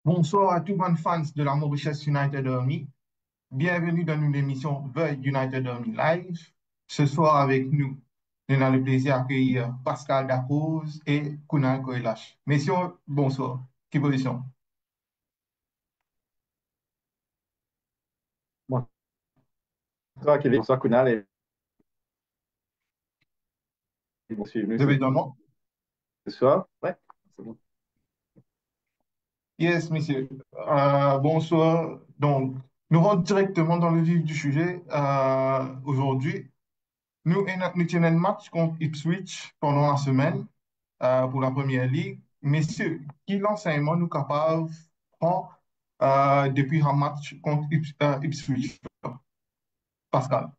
Bonsoir à tous les fans de la Mauritius United Army. Bienvenue dans une émission The United Army Live. Ce soir avec nous, nous avons le plaisir d'accueillir Pascal Dacruz et Kunal Koilash. Messieurs, bonsoir. Quelle position? Bonsoir Kevin, bonsoir Kunal et bon suivre nous Vous avez un nom? ce soir. Ouais, c'est bon. Yes, messieurs. Bonsoir. Donc, nous rentrons directement dans le vif du sujet. Aujourd'hui, nous tenons un match contre Ipswich pendant la semaine. Pour la première ligue. Messieurs, quel enseignement nous capables prendre depuis un match contre Ipswich? Pascal.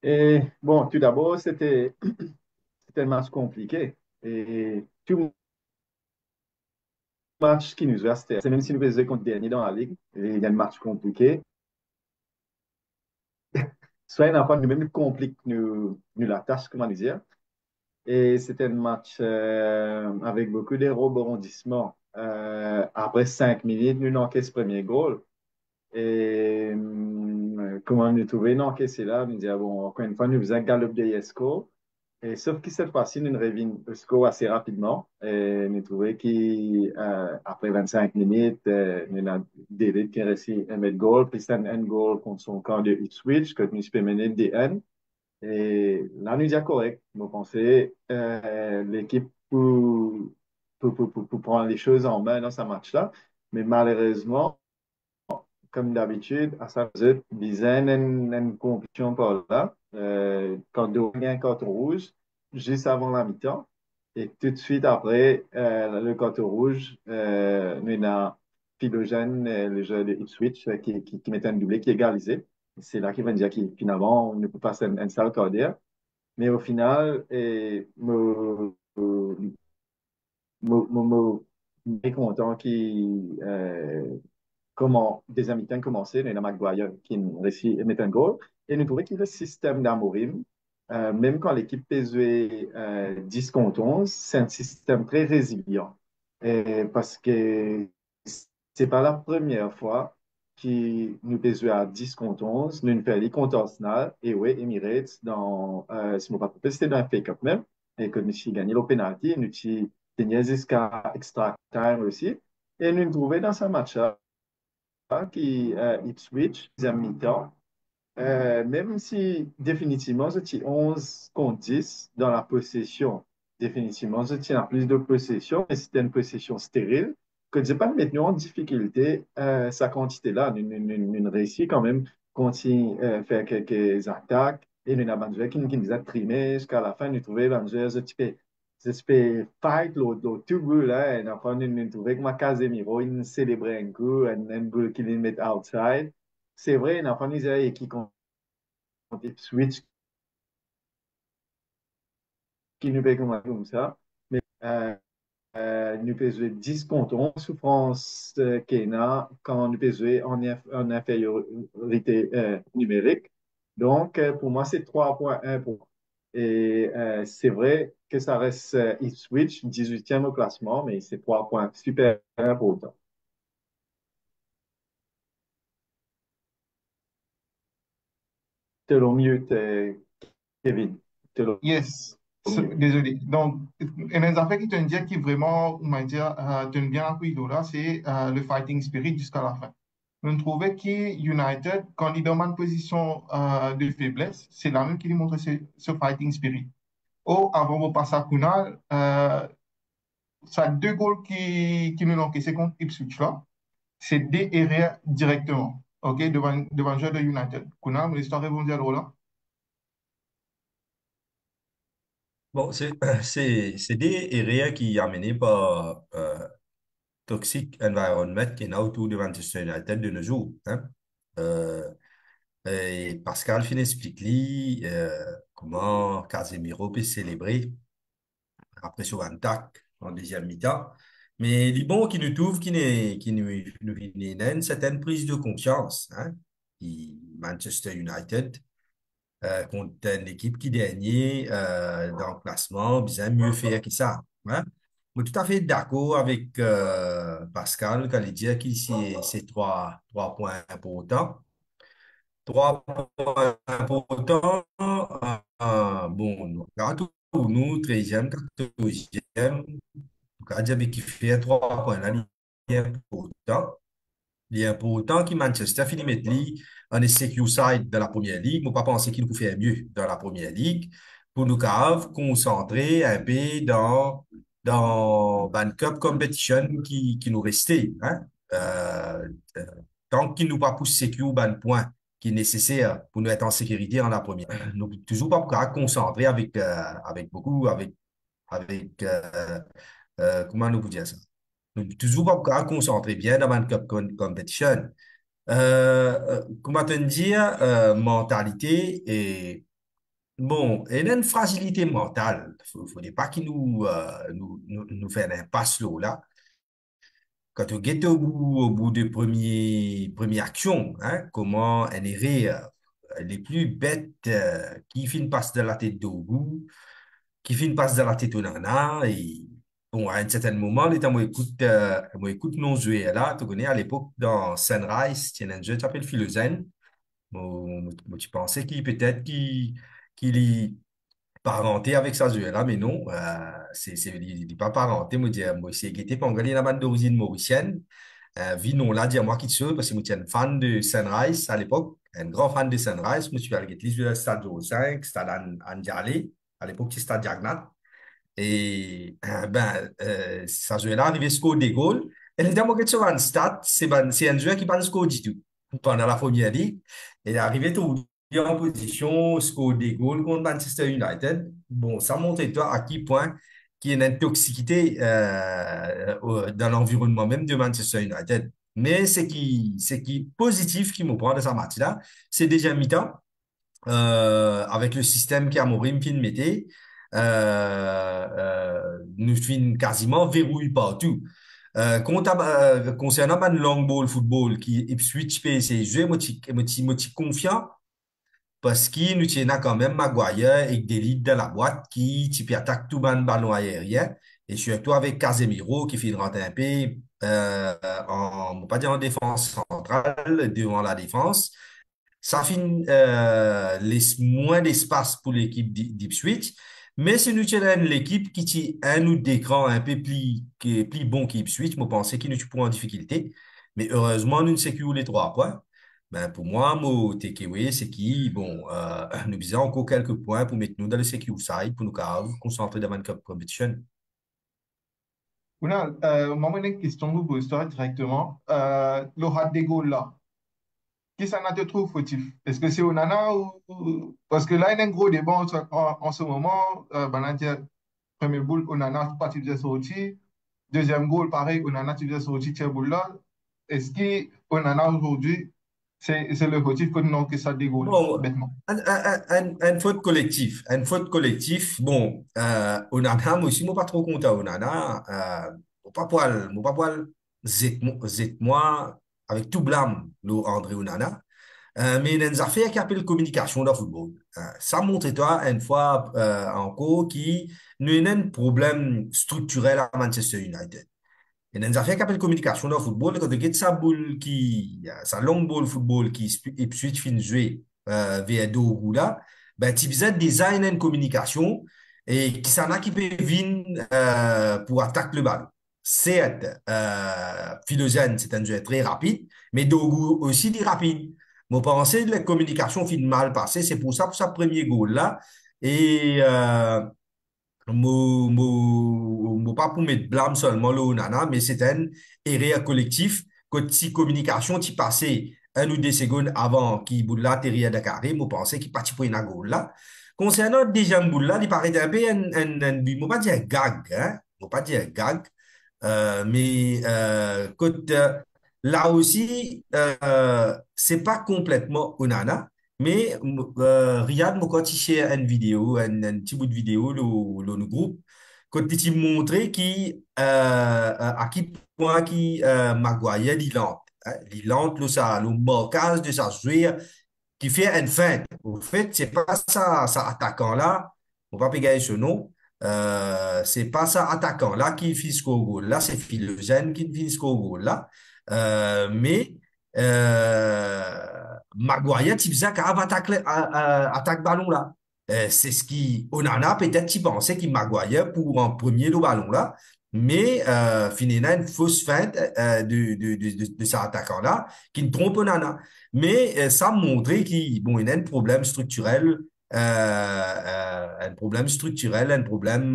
Et bon, tout d'abord, c'était un match compliqué. Et tout match qui nous reste, c'est même si nous faisons contre dernier dans la ligue, et il y a un match compliqué. Soit il n'a pas nous-mêmes complique nous la tâche, comment dire. Et c'était un match avec beaucoup de rebondissements. Après 5 minutes, nous n'avons ce premier goal. Et comment nous trouver non, c'est là, nous dit, ah bon, encore une fois, nous faisons un galop de Yesco. Et sauf que cette fois-ci, nous revenons au score assez rapidement. Et nous trouvons qu'après 25 minutes, nous avons David qui a réussi à mettre goal, puis c'est un goal contre son camp de Ipswich, que nous avons mené DN. Et là, nous disons correct. Nous pensons l'équipe pour prendre les choses en main dans ce match-là. Mais malheureusement, comme d'habitude, à sa visite, Bizen a une compétition par là. Quand on gagne un carton rouge, juste avant la mi-temps. Et tout de suite après le carton rouge, nous avons Philogène, le joueur de Ipswich, qui met un doublé, qui est égalisé. C'est là qu'il va dire qu'il finalement, on ne peut pas faire un sale cordière. Mais au final, je suis content qu'il comment des mi-temps commencé, il y a Maguire qui réussit à mettre un goal. Et nous trouvons que le système d'Amorim, même quand l'équipe peut jouer 10 contre 11, c'est un système très résilient. Et parce que c'est pas la première fois que nous peut jouer à 10 contre 11. Nous faisons contre Arsenal et oui, Emirates, si je ne me rappelle pas, c'était dans un fake-up même, et que nous avons gagné le penalty, nous avons gagné jusqu'à extra time aussi. Et nous nous trouvons dans ce match-là qui Ipswich, deuxième mi-temps. Même si définitivement, je tiens 11 contre 10 dans la possession. Définitivement, je tiens à plus de possession, mais c'était une possession stérile. Que je n'ai pas maintenant en difficulté sa quantité-là. Nous réussit quand même continuer à faire quelques attaques. Et nous avons qui nous a trimé jusqu'à la fin. Nous trouvons Banjouer j'espère fight le tout goût là. Et enfin, nous trouvons que Casemiro, il célébrait un coup, un goal qu'il met outside. C'est vrai, il enfin, nous a qui Switch qui nous paye comme ça. Mais nous pouvons jouer 10 contre 11, souffrance Kena, quand nous pouvons jouer en infériorité numérique. Donc, pour moi, c'est 3,1 points. Et c'est vrai que ça reste Ipswich, 18e au classement, mais c'est 3 points super important. T'es le mieux, Kevin. T'es le Yes. mieux. Désolé. Donc, une des affaires qui te dit qui vraiment, on va dire, donne bien appris là, c'est le fighting spirit jusqu'à la fin. On trouvait que United, quand il demande une position de faiblesse, c'est la même qui lui montre ce fighting spirit. Oh, avant de passer à Kunal, ça deux goals qui nous ont encaissé contre Ipswich là, c'est des erreurs directement, ok, devant le jeu de United. Kunal, l'histoire rebondir là. Bon, c'est des areas qui amenés par Toxic Environment qui est là autour de Manchester United de nos jours. Hein. Euh, et Pascal fin explique comment Casemiro peut célébrer après sur un tac en deuxième mi-temps. Mais les bons qui nous trouvent qui nous viennent une certaine prise de conscience. Hein, Manchester United contre une équipe qui dernier dans le classement, bien mieux faire que ça. Hein? Je suis tout à fait d'accord avec Pascal quand il dit que c'est trois points importants. 3 points importants. Bon, nous, pour nous, 13e, 14e, dire qu'il fait 3 points là, il est important. Il est important que Manchester finisse mettre lui en secure side de la première ligue. Je ne pas penser qu'il peut faire mieux dans la première ligue pour nous concentrer un peu dans Ban Cup Competition qui nous restait. Hein? Euh, euh, Tant qu'il nous pas pousse secure ban point qui est nécessaire pour nous être en sécurité en la première. Nous toujours pas pouvoir concentrer avec beaucoup, comment nous vous dire ça? Nous toujours pas pouvoir concentrer bien dans Ban Cup Competition. Comment te dire, mentalité et bon, il y a une fragilité mentale. Faut pas qu'il nous fait un impasse là. Quand on est au bout de première action, hein, comment un erreur les plus bêtes qui finit passe de la tête d'Ogu, qui finit passe de la tête au nana et bon, à un certain moment, les temps moi écoute nos jeux là, tu connais à l'époque dans Sunrise, il y a un jeu qui s'appelle Philosène. Moi, tu pensais qu'il peut-être qu'il y parenté avec sa là, mais non, il n'est pas parenté. Moi, c'est qui était pas la bande d'origine mauricienne. Vi non là, dire moi qui suis parce que moi, j'étais un fan de Sunrise à l'époque, un grand fan de Sunrise. Moi, je suis allé le stade 5, stade Andiale, à l'époque, c'était stade Jagnat. Et ça jouait là, arrivé score des goals. Et le dernier que tu vois en stat, c'est un joueur qui pas score du tout pendant la première ligue. Il est arrivé tout en position, score des goals contre Manchester United. Bon, ça montre toi à quel point il y a une toxicité dans l'environnement même de Manchester United. Mais ce qui est positif qui me prend de sa match-là, c'est déjà mi-temps avec le système qu'Amorim fin mettait, nous fin quasiment verrouille partout. Concernant le long ball football qui Ipswich PSG, moi, je suis confiant parce qu'il nous tient quand même Maguire et des leads dans la boîte qui attaque tout le ballon aérien et surtout avec Casemiro qui fait rentrer un peu on va pas dire en défense centrale devant la défense ça fait laisse moins d'espace pour l'équipe d'Ipswich. Mais si nous avons l'équipe qui a un ou d'écran un peu plus bon qu'Ipswich, je pensais qu'il nous pourrait en difficulté. Mais heureusement, nous sécurisons les 3 points. Ben, pour moi, mon takeaway, c'est qui, bon, nous visons encore quelques points pour mettre nous dans le secure side, pour nous concentrer dans la Cup Competition. Ouna, moi, j'ai une question pour vous poser directement. Le rat des goals là. Qui ça te trouve fautif? Est-ce que c'est Onana Parce que là, il y a un gros débat en ce moment. Banadia, premier boule, Onana, pas tu faisais sortir. Deuxième goal, pareil, Onana, tu faisais sortir, tiens, boule là. Est-ce que Onana aujourd'hui, c'est le fautif que ça dégoule, Bon, bêtement? un faute collectif. Bon, Onana, moi aussi, moi pas trop content, Onana. Moi pas poil, moi, avec tout blâme, le André Onana. Mais il y a des affaires qui appellent communication dans le football. Ça montre, toi, une fois encore, qu'il y a un problème structurel à Manchester United. Il y a des affaires qui appellent communication dans le football. Quand tu as sa longue balle football qui Ipswich fin jouer vers deux roues là, ben, tu as design une communication et qui s'en a qui peut venir pour attaquer le ballon. Certes, Philogène, c'est un jeu très rapide, mais Dogu aussi dit rapide. Moi, pensez que la communication fin mal passée, c'est pour ça premier goal là. Et pas pour mettre blâme seulement le Onana, mais c'est un erreur collectif que si communication qui passait 1 ou 2 secondes avant qu'il boule là atterrir à Dakar, moi pensais qu'il partit pour une goal là. Concernant le deuxième boule là, il paraît un peu je ne pas dire gag, hein, je ne pas dire gag, mais là aussi, c'est pas complètement Onana. Mais Riyad m'a quand il share une vidéo, un petit bout de vidéo dans le groupe, quand il montrait à quel point Maguire il lente. Hein, il lente le marquage de sa joueur qui fait une feinte. Au fait, c'est pas ça attaquant là, on va pas pégar ce nom, C'est pas ça attaquant là qui fait score goal. Là, c'est Philogène qui fait score goal là. Mais Maguire, tu faisais qu'à attaque ballon là. C'est ce qui, Onana peut-être tu pensais qu'il Maguire pour en premier le ballon là. Mais finalement, une fausse feinte de cet attaquant-là qui ne trompe Onana. Mais ça montrait qu'il bon, il y a un problème structurel un problème structurel, un problème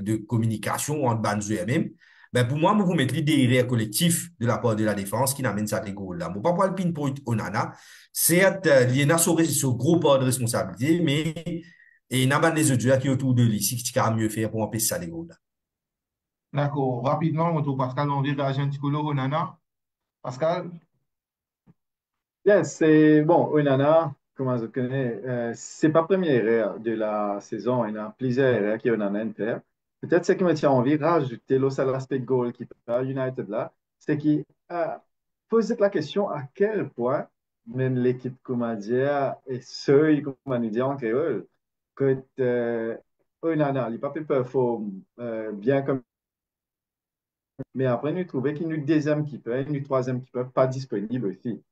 de communication entre Banzu et même. Ben pour moi, vous mettez des erreurs collectives de la part de la défense qui n'amènent ça à des goals là. Bon, pas pour le pinpoint Onana, c'est il y a ce gros part de responsabilité, mais et il y a des autres qui autour de lui, qui a mieux faire pour empêcher ça des goals là. D'accord. Rapidement, on trouve Pascal, on vient réagir un petit peu là, Onana. Pascal, Yes, c'est bon, Onana, comment je connais, c'est pas première erreur de la saison, il y a plusieurs erreurs qu'Onana a fait. Peut-être ce qui me tient envie de rajouter à l'aspect goalkeeper United là, c'est qu'il pose la question à quel point même l'équipe, comment dire, est seule, comment nous dire en créole, que Onana, il n'a pas pu performer bien comme mais après, nous trouvons qu'il y a une deuxième keeper, une troisième keeper pas disponible aussi.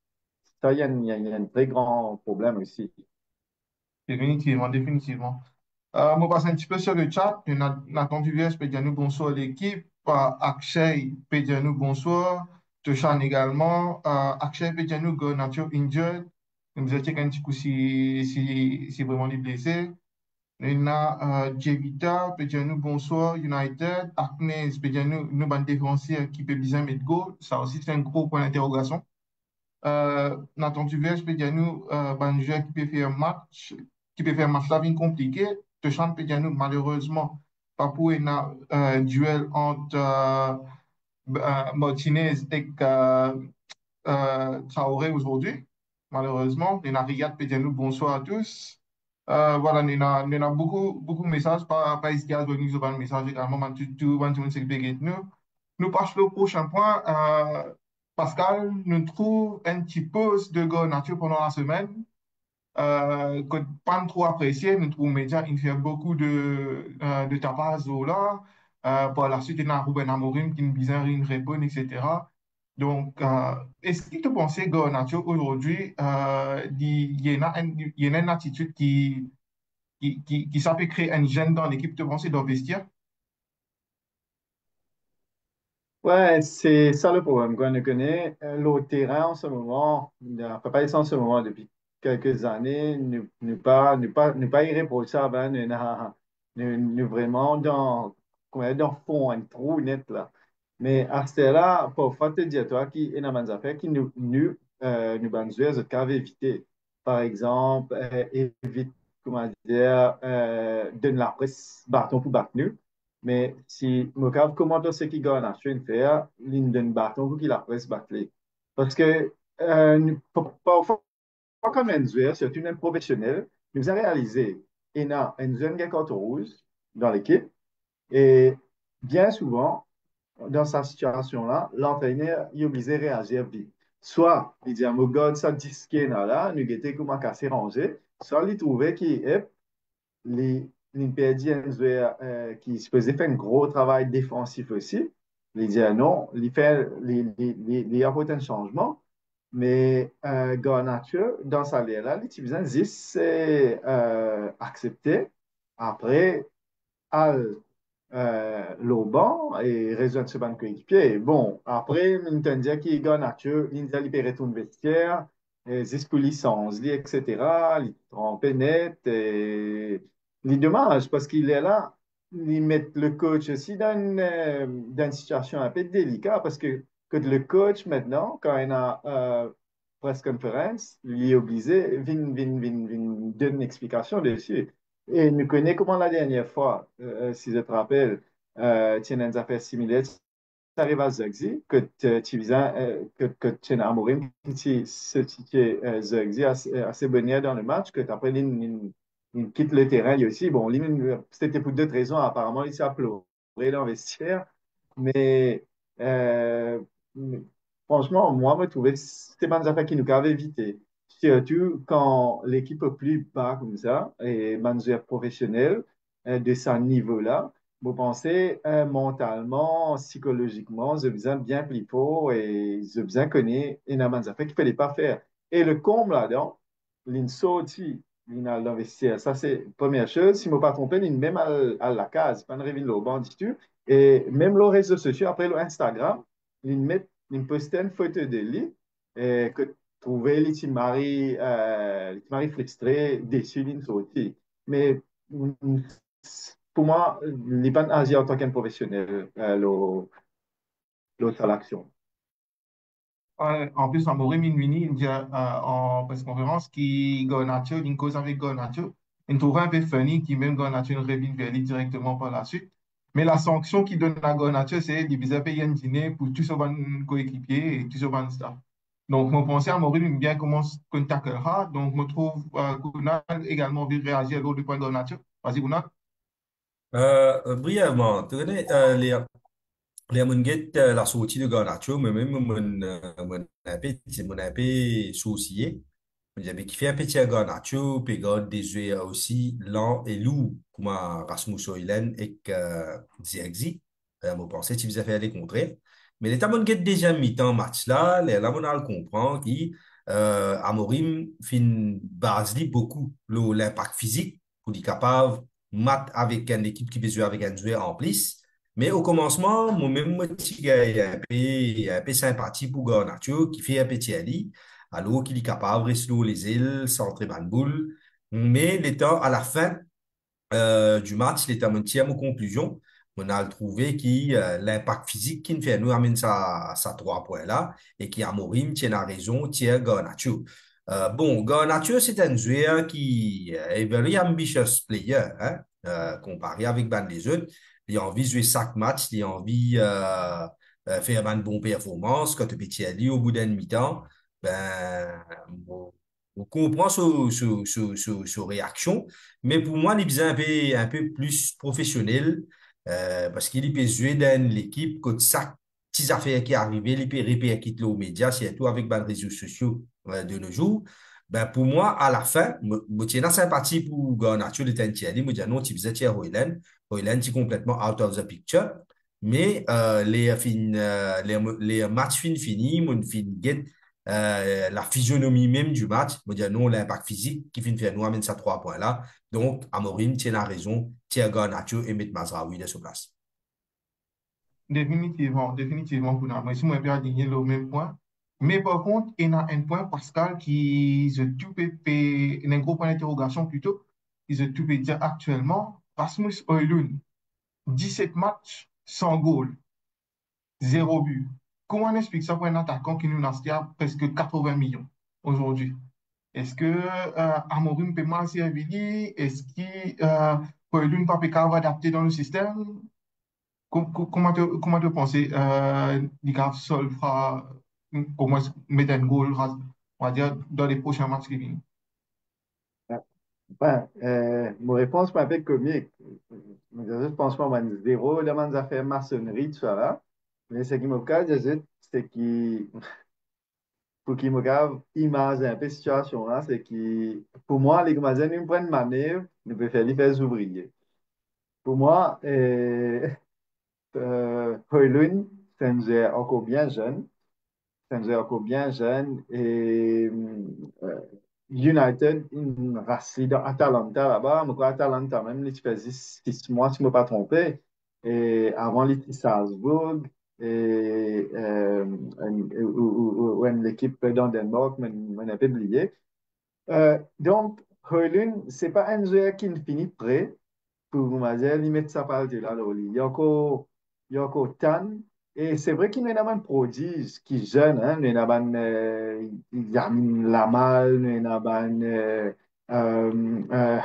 Ça, il y a un très grand problème aussi. définitivement, définitivement. On passe un petit peu sur le chat. Nathan Duvers peut dire nous bonsoir l'équipe. Akshay peut dire nous bonsoir. Toshan également. Akshay peut dire nous go nature injured. Nous disons check un petit coup si vraiment il est blessé. On a Jevita peut dire nous bonsoir United. Agnès peut dire nous ban défenseur qui peut bien mettre goal. Ça aussi c'est un gros point d'interrogation. Nathan Duvers peut dire nous ban joueur qui peut faire match la vie compliqué. Toshan peut dire nous malheureusement Papou il y a un duel entre Martinez et Traoré aujourd'hui, malheureusement. Et Riyad peut dire nous bonsoir à tous. Voilà, il y a beaucoup de messages, pas hésiter à venir sur un message également, tout le monde s'explique nous. Nous passons au prochain point. Pascal, nous trouve un petit pause de Go Nature pendant la semaine. Que pas trop apprécié, nous trouvons médias, il fait beaucoup de tapas là. Par la suite, il y a Ruben Amorim qui nous bizarre une réponse, etc. Donc, est-ce que tu pensais que Nacho aujourd'hui, il y a une attitude qui ça peut créer un gêne dans l'équipe, tu penses, d'investir? Ouais, c'est ça le problème qu'on connaît. Le terrain en ce moment, enfin, pas en ce moment, depuis quelques années, ne pas irréprochable. Hein, nous vraiment dans fond, un trou net là. Mais à ce là, parfois, te dire, toi, qui est dans des affaires qui nous banzuer, ce qu'on éviter. Par exemple, évite, comment dire, donne la presse, bâton pour battre nous. Mais si je regarde comment ce qui gagne à faire, Linden bâton pour qu'il la presse battre. Parce que parfois, comme Enzo, c'est une professionnelle, nous avons réalisé qu'il y a un jeune carton rouge dans l'équipe et bien souvent, dans cette situation-là, l'entraîneur est obligé de réagir vite. Soit, il dit, mon gars, ça disque là, nous étions comme à casser rangé, soit il trouvait qu'il est les Pédiens qui se faisait faire un gros travail défensif aussi. Il dit non, il apporte un changement. Mais Garnacho, dans sa là, il faisait 10, c'est accepté. Après, Al l'Auban et rejoindre ce banc coéquipier. Bon, après, Nintendo qui Garnacho, l'India libéré tout le vestiaire, zis pour licence, etc. Il trompe net. Et il est dommage parce qu'il est là. Ils mettent le coach aussi dans une situation un peu délicate parce que le coach maintenant, quand il a presse conférence, il est obligé de donner une explication dessus. Et nous connaissons comment la dernière fois, si je te rappelle, tu as une affaire similaire, tu arrives à Zogzi, tu viens, que tu es amoureux, tu es Zogzi assez bonnière dans le match, que tu après, il quitte le terrain lui aussi. Bon, c'était pour d'autres raisons, apparemment, il s'est pleuré dans le vestiaire. Mais euh, franchement, moi, je trouvais que c'était pas une affaire qui nous avait évité. Surtout quand l'équipe est plus bas comme ça, et manager professionnel. de ce niveau-là. Vous pensez mentalement, psychologiquement, je besoin bien plus fort et je besoin connaître énormément de qu'il ne fallait pas faire. Et le comble là-dedans, l'insorti, l'investir. Ça, c'est la première chose. Si je ne me pas trompé, même à la case, pas de revient le banc du tout. Et même les réseaux sociaux, après le Instagram, ils mettent une poste une photo de lui et que trouver les petits maris frustrés, déçus d'une sortie. Mais pour moi, il n'est pas agi en tant qu'un professionnel, l'autre à l'action. Ouais, en plus, Amorim, il dit en presse conférence qu'il Garnacho, il cause avec Garnacho. Il trouve un peu funny qui même Garnacho revient vers lui directement par la suite. Mais la sanction qu'il donne à Garnacho, c'est qu'il vise payer un dîner pour tous ses coéquipiers et tous ses staff. Donc, mon pensée à Amorim, bien comment qu'on taclera. Donc, je trouve qu'on a également envie de réagir à l'autre point de Garnacho. Vas-y, Gouna. Brièvement, tu connais, les Munguet, la sortie de Garnacho, mais même mon un peu soucié. J'avais kiffé un petit Garnacho, puis garde des jeux aussi lents et lourds, comme Rasmus Højlund et Zirkzee. Je pensais que tu faisais faire les contrées. Mais les Munguet déjà mi-temps match là, les Lamonal comprend qui, Amorim, fin base beaucoup l'impact physique pour être capable de match avec une équipe qui peut jouer avec un joueur en plus. Mais au commencement, moi-même, moi, un peu sympathie pour Garnacho, qui fait un petit Ali, alors qu'il est capable de rester les îles, centrer bonne boule. Mais l'état, à la fin du match, l'état monté à mon conclusion. On a trouvé que l'impact physique qui fait nous amène ça 3 points là et qui a Morim tient la raison, tient Garnacho. Bon, Garnacho, c'est un joueur qui est very ambitious player, hein, comparé avec Van les autres. Il a envie de jouer chaque match, il a envie faire une bonne performance. Quand tu es au bout d'un mi-temps, ben, on comprend sa réaction. Mais pour moi, il est un peu plus professionnel parce qu'il peut jouer dans l'équipe quand ça petites affaires qui arrivent, il peut répercuter aux médias, surtout avec les réseaux sociaux de nos jours. Ben, pour moi, à la fin, je tiens la sympathie pour Garnacho de Tantiali. Je dis non, tu faisais tiens Hoyland. Hoyland, est complètement out of the picture. Mais les matchs finis, mon fin get la physionomie même du match, me dire non, l'impact physique qui finit faire nous amène ça 3 points là. Donc, Amorim tient la raison, tient Garnacho et met Mazraoui de sur place. Définitivement, définitivement, Gouna. Moi, si moi, je vais aligner le même point. Mais par contre, il y a un point, Pascal, qui se tout un gros point d'interrogation plutôt, qui se tout peut dire actuellement, Rasmus Højlund, 17 matchs, sans goal, zéro but. Comment on explique ça pour un attaquant qui nous a presque 80 millions aujourd'hui? Est-ce que Amorim peut mal servir? Est-ce que Højlund peut pas adapter dans le système? Comment te pensez, Nicolas Sol fera au moins mettre un goal, on va dire, dans les prochains matchs qui viennent? Ben, mon réponse est un peu comique. Je pense pas à zéro, là, on a fait maçonnerie, tout ça là. Mais ce qui me casse, c'est que pour qu'il me garde image un peu situation là, c'est que pour moi, les Canadiens, nous prennent manœuvre, nous préférons les faire ouvriers. Pour moi, Højlund, c'est un joueur encore bien jeune. C'est un joueur encore bien jeune. Et United, une racine dans Atalanta là-bas. Mais quoi, Atalanta, même, il faisait 6 mois, si je ne me pas trompé. Et avant, il était Salzbourg. Et l'équipe dans Danemark, m'en a pas oublié. Donc, Højlund, ce n'est pas un joueur qui ne finit prêt pour Mazel, il met sa part de là, là, il y a encore Tan. Et c'est vrai qu'il y a un prodige qui est jeune, hein. Il y a un Yamin Lamal, il y a un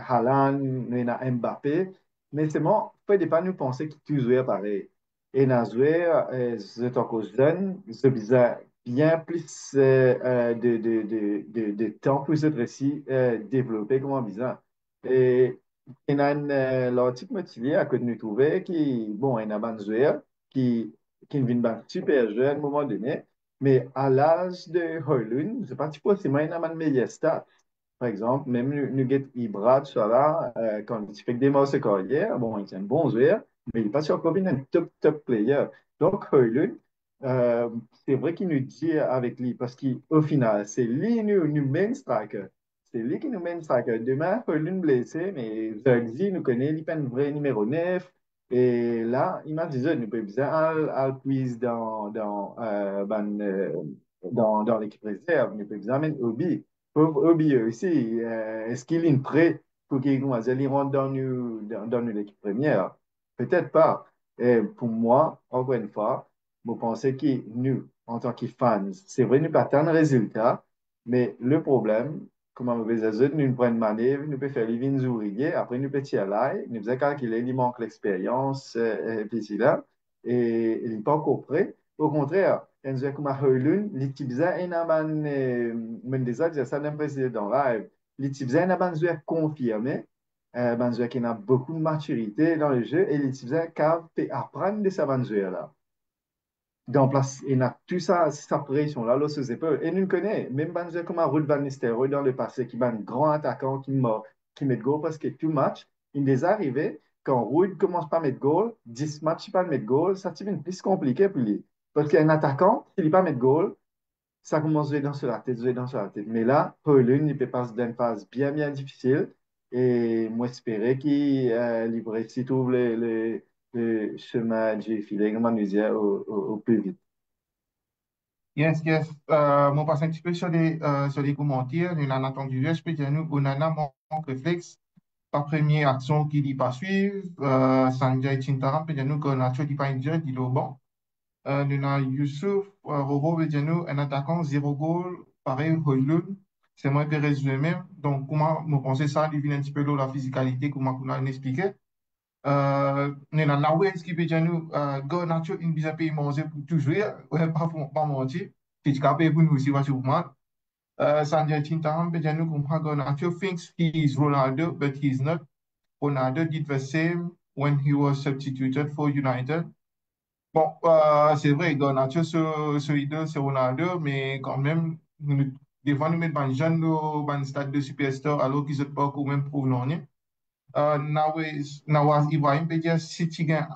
Haaland, il y a Mbappé. Mais c'est bon, il ne faut pas nous penser que tout joueur pareil. Et dans joueur, c'est encore jeune, c'est bizarre. Bien plus de temps pour cette récit développé comme bizarre. Et il y a l'article motivé à côté de nous trouver qui, bon, il y a un joueur qui vient d'un super jeu à un moment donné, mais à l'âge de Højlund, je ne sais pas si possible, il y a un meilleur stade. Par exemple, même nous get Ibra, ça là, quand il fait que des morceaux carrière, bon, il est un bon joueur, mais il n'est pas sur combien un top player. Donc, Højlund, euh, c'est vrai qu'il nous dit avec lui, parce qu'au final, c'est lui nous main striker. C'est lui qui nous main striker. Demain, Højlund blessé, mais Zergzi nous connaît, il est un vrai numéro 9. Et là, il m'a dit, nous pouvons bien al quiz dans l'équipe réserve, nous pouvons bien mettre Obi. Pauvre Obi aussi, est-ce qu'il est prêt pour qu'il commence à rentrer dans l'équipe première? Peut-être pas. Et pour moi, encore une fois, je pense que nous, en tant que fans, c'est vrai, nous pas tant de résultats, mais le problème, comme on veut dire, nous prenons manœuvre, nous pouvons faire les vignes ouvriers, après nous pouvons tirer là, nous faisons calculer, il manque l'expérience, et puis c'est là, et il n'est pas encore prêt. Au contraire, en joueur comme Højlund, l'utiliser en aban Mendeza disait ça d'un précédent live. L'utiliser en aban joueur confirmé, un joueur qui a beaucoup de maturité dans le jeu et l'utiliser peut apprendre de sa joueur là. Donc, place, il a tout ça, sa pression-là, là, sur ses épaules. Et nous le connaissons, même un joueur comme Ruud van Nistelrooy dans le passé, qui est un grand attaquant qui met goal parce que tout match, il est arrivé, quand Ruud commence pas à mettre goal, 10 matchs pas à mettre goal, ça devient plus compliqué pour lui. Parce qu'un attaquant, s'il n'est pas mettre goal, ça commence à jouer dans la tête, jouer dans la tête. Mais là, Højlund, il peut passer d'une phase bien difficile. Et moi, j'espérais qu'il livrait, s'il trouve le chemin du filet, comme on disait, au plus vite. Yes, yes. On passe un petit peu sur les commentaires. Nous en entendu, je peux dire, nous, on en a manque réflexe. Par première action qui dit pas suivre, Sanjay Chintaram, peut dire, nous, qu'on a tué, dit pas injured, dit le bon. Nous avons Youssouf, Robo, peut dire, nous, un attaquant, zéro goal, pareil, Højlund. C'est moi qui résume même. Donc, comment, vous pensez ça, il vient un petit peu de la physicalité, comment on a expliqué. Nous avons Nawes qui peut dire, nous, go, nature, une bizarre pays manger pour tout jouer, ouais, pas mentir. C'est capable pour nous aussi, sûrement. Sanjay Chintaram, peut dire, nous, comprend go, nature thinks he is Ronaldo, but he is not. Ronaldo did the same when he was substituted for United. Bon, c'est vrai, Garnacho, ce idole, c'est Ronaldo, mais quand même, des fois, nous mettons un jeune dans un stade de superstar alors qu'ils ne sont pas quand même pour non. Nawaz Ibrahim peut dire si tu gagnes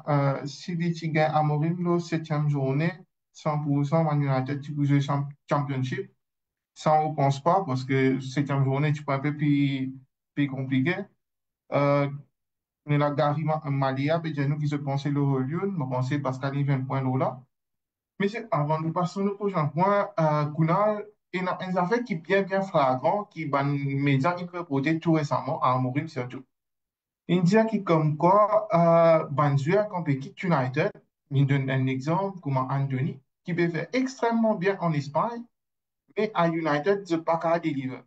Amorim, la septième journée, 100% Man United, tu peux jouer Championship. Ça, on ne pense pas parce que septième journée, tu peux un peu plus compliqué. Euh, mais la Gary Malia, peut dire nous qui se pensait le Lyon, nous pensons Pascal il 20 points là. Mais avant de passer au prochain point, Kunal, il y a un affaire qui est bien flagrant, qui va médias qui reporté tout récemment, à Amorim surtout. Il dit qui comme quoi, Banzuya, quand il quitte United, il donne un exemple comme Anthony, qui peut faire extrêmement bien en Espagne, mais à United, il n'est pas capable de délivrer.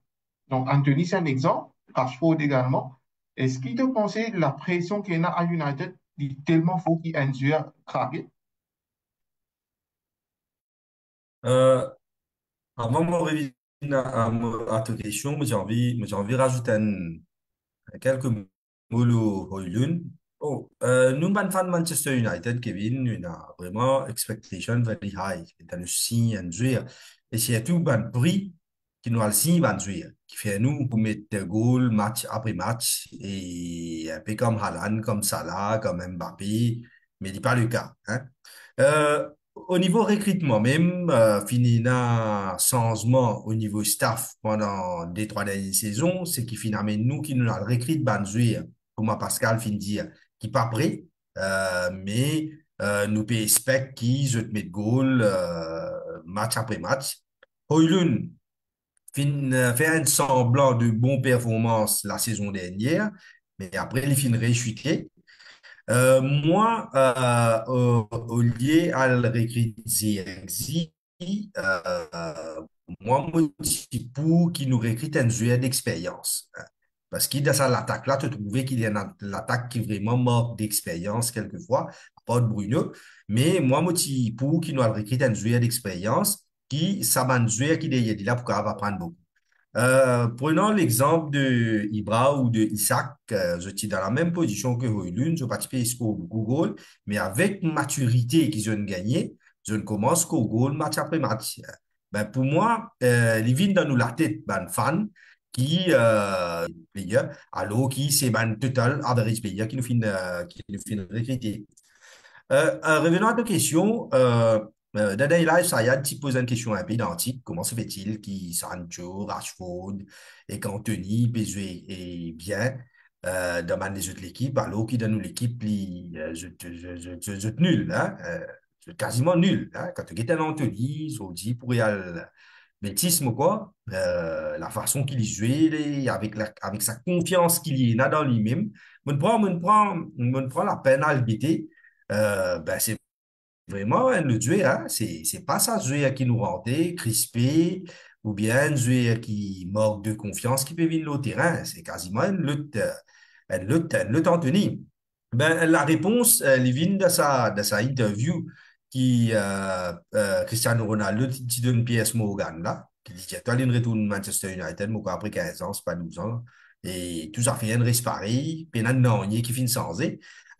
Donc, Anthony, c'est un exemple, Rashford également. Est-ce qu'il te pensait la pression qu'il y a à United, il est tellement fort qu'il a un joueur craqué? Euh, Avant de revenir à ta question, j'ai envie de rajouter quelques mots sur Højlund. Oh, nous, les fans de Manchester United, Kevin, nous avons vraiment expectation very high. C'est un signe, un joueur. Et surtout, un prix qui nous a le signe, un joueur, qui fait nous pour mettre des goals match après match, et un peu comme Haaland, comme Salah, comme Mbappé, mais ce n'est pas le cas. Hein. Au niveau recrutement, même, fini un changement au niveau staff pendant les 3 dernières saisons, c'est qui finalement nous qui nous a recruté Banzuir, comme Pascal fin dire, qui pas prêt, mais nous peut expect qu'ils je te mettre goal match après match. Højlund fait un semblant de bonne performance la saison dernière, mais après il finit réchuté. Moi, au lieu à le recruter moi, je pour qu'il nous recrute un joueur d'expérience. Parce qu'il dans l'attaque là, tu trouvais qu'il y a l'attaque qui est vraiment manque d'expérience quelquefois, à part de Bruno. Mais moi, je pour qu'il nous recrute un joueur d'expérience qui, ça va un joueur qui est là pour qu'on va apprendre beaucoup. Prenons l'exemple de Ibra ou de Isaac. Je suis dans la même position que Højlund. Je participe au Google, mais avec maturité qu'ils ont gagné, je ne commence qu'au goal match après match. Ben, pour moi, ils viennent dans nous la tête, ben, fan, qui player, alors qui c'est un total average player qui nous fait recruter. Revenons à ta question, Dada Eli Sayad t'y pose une question un peu identique. Comment se fait-il que Sancho, Rashford et qu'Anthony Bézué est bien dans les autres l'équipe, alors qu'il donne l'équipe je nul, hein, quasiment nul. Hein, quand tu es un Anthony, Zodi pour Real Betis, quoi, la façon qu'il jouait, avec sa confiance qu'il y a dans lui-même, me prend la peine à le bêter. Ben, c'est vraiment le joueur, hein, c'est pas ça, joueur qui nous rendait crispé ou bien un joueur qui manque de confiance qui peut venir au terrain. C'est quasiment une lutte en tenue. Ben, la réponse, elle vient de sa interview qui Cristiano Ronaldo dit donne PS Morgan là, qui dit toi, il retourne Manchester United, mais après 15 ans, c'est pas 12 ans. Et tout ça fait un reste pareil, puis non, il y a qui finit sans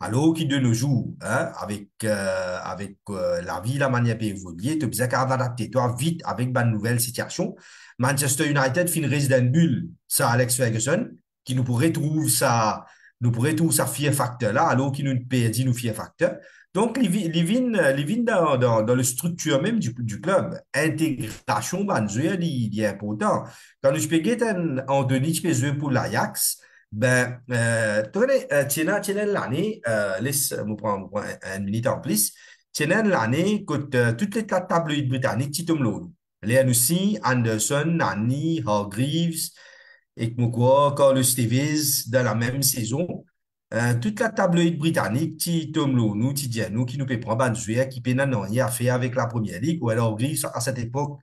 alors qui de nos jours, hein, avec la vie, la manière d'évoluer, tu as besoin d'adapter toi vite avec une nouvelle situation. Manchester United finit dans une bulle, ça Alex Ferguson, qui nous pourrait trouver ça fear factor là, alors qu'il nous perdit nous fear factor. Donc, les vins dans la structure même du club. Intégration, ben, il est important. Quand je peux Anthony, je peux jouer pour l'Ajax, ben, tiens l'année, laisse-moi prendre une minute en plus. Tiens l'année, quand toutes les quatre tabloïds britanniques, tu tombes l'eau. Les aussi, Anderson, Nani, Hargreaves, et quoi, Carlos Tevez, dans la même saison. Toute la tabloïd britannique, qui tombent l'eau, nous, qui dit nous, qui nous peut prendre un joueur qui peut n'en rien à faire avec la première ligue, ou alors Hargreaves, à cette époque,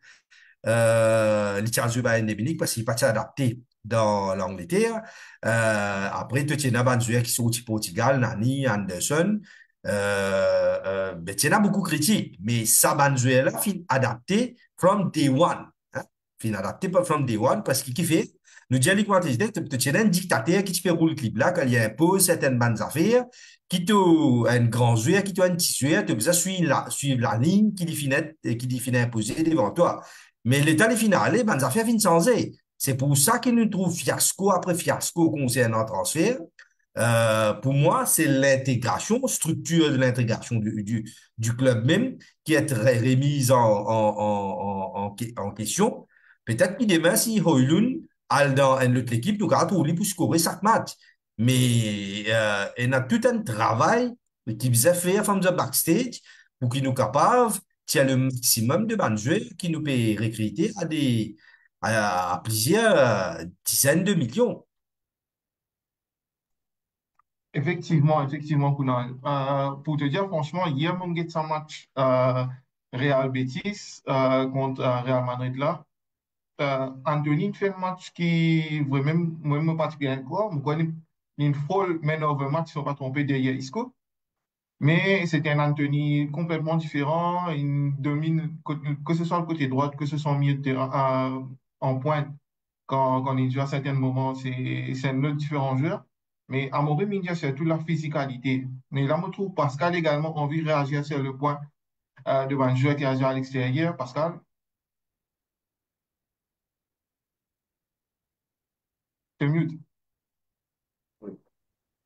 littérature Bayern de Munich parce qu'il n'est pas adapté dans l'Angleterre. Après, tu as des joueurs qui sont au Portugal, Nani, Anderson. Ben, tu as beaucoup de critiques, mais ça, joueur-là, fin adapté from day one. Hein? Fin adapté from day one parce qu'il fait. Nous disons que tu as un dictateur qui te fait rouler le clip là, quand il impose certaines bonnes affaires, qui te un grand joueur, qui te un petit joueur, tu as besoin de suivre la ligne qui définit imposer devant toi. Mais l'état des finales, ben, ça fait fin sans eux. C'est pour ça qu'ils nous trouvent fiasco après fiasco concernant le transfert. Pour moi, c'est l'intégration, structure de l'intégration du club même qui est très remise en question. Peut-être que demain, si Hoylund a dans une autre équipe, nous allons trouver pour scorer chaque match. Mais il y a tout un travail qui nous a fait from the backstage pour qu'il nous capable il y a le maximum de bonnes joueurs qui nous peut recruter à plusieurs dizaines de millions. Effectivement, Kunal. Pour te dire franchement, hier, mon guet un match Real Betis contre Real Madrid là. Anthony fait un match qui vraiment, moi, me particulier quoi. Moi, une folle man of the match, si on va tromper derrière Isco. Mais c'était un Anthony complètement différent. Il domine, que ce soit le côté droit, que ce soit au milieu de terrain, en pointe, quand il joue à certains moments, c'est un autre différent joueur. Mais Amorim, il dit c'est toute la physicalité. Mais là, je trouve Pascal également envie de réagir sur le point de un joueur qui a joué à l'extérieur. Pascal, c'est mieux. Oui.